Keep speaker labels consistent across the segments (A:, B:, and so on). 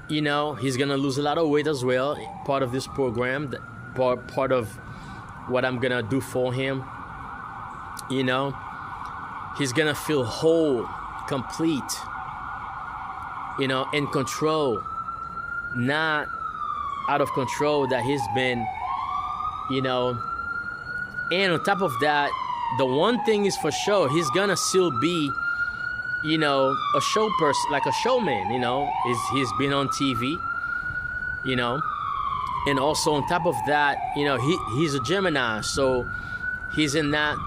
A: You know, he's gonna lose a lot of weight as well. Part of this program, part of what I'm gonna do for him. You know, he's gonna feel whole, complete. You know, in control, not out of control that he's been. You know, and on top of that, the one thing is for sure, he's gonna still be, you know, a show person, like a showman. You know, he's been on TV. You know, and also on top of that, you know, he's a Gemini, so he's in that,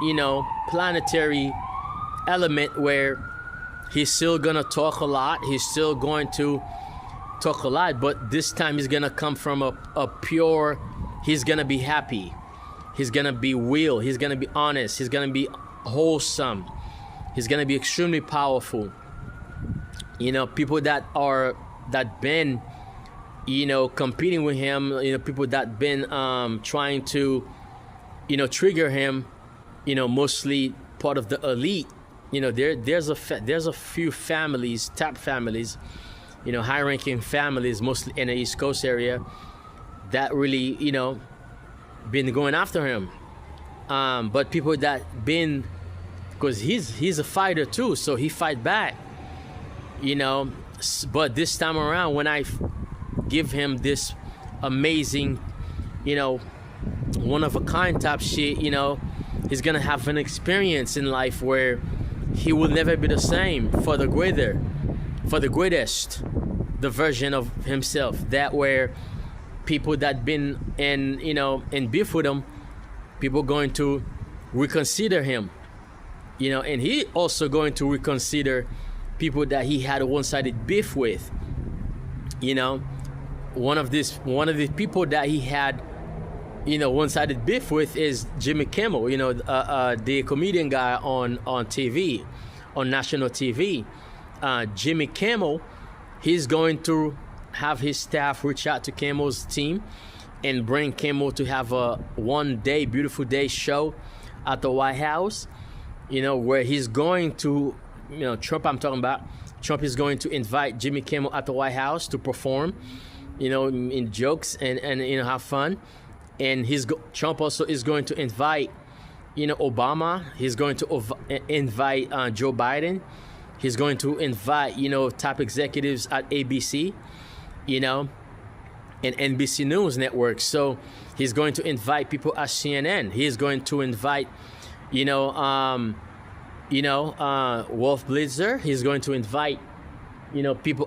A: you know, planetary element where he's still gonna talk a lot. He's still going to talk a lot, but this time he's gonna come from a pure. He's gonna be happy. He's gonna be real. He's gonna be honest. He's gonna be wholesome. He's gonna be extremely powerful. You know, people that been, you know, competing with him. You know, people that been trying to, you know, trigger him. You know, mostly part of the elite. You know, there's a few families, top families, you know, high-ranking families, mostly in the East Coast area, that really, you know, been going after him. But people that been, because he's a fighter too, so he fight back. You know, but this time around, when I give him this amazing, you know, one of a kind type shit, you know, he's gonna have an experience in life where he will never be the same for the greatest, the version of himself. That where people that been in, you know, in beef with him, people going to reconsider him, you know, and he also going to reconsider people that he had a one-sided beef with. You know, one of the people that he had, you know, one-sided beef with is Jimmy Kimmel, you know, the comedian guy on TV, on national TV. Jimmy Kimmel, he's going to have his staff reach out to Kimmel's team and bring Kimmel to have a one-day, beautiful day show at the White House, you know, where he's going to, you know, Trump I'm talking about, Trump is going to invite Jimmy Kimmel at the White House to perform, you know, in jokes and you know, have fun. And Trump also is going to invite, you know, Obama. He's going to invite Joe Biden. He's going to invite, you know, top executives at ABC, you know, and NBC News Network. So he's going to invite people at CNN. He's going to invite, you know, Wolf Blitzer. He's going to invite, you know, people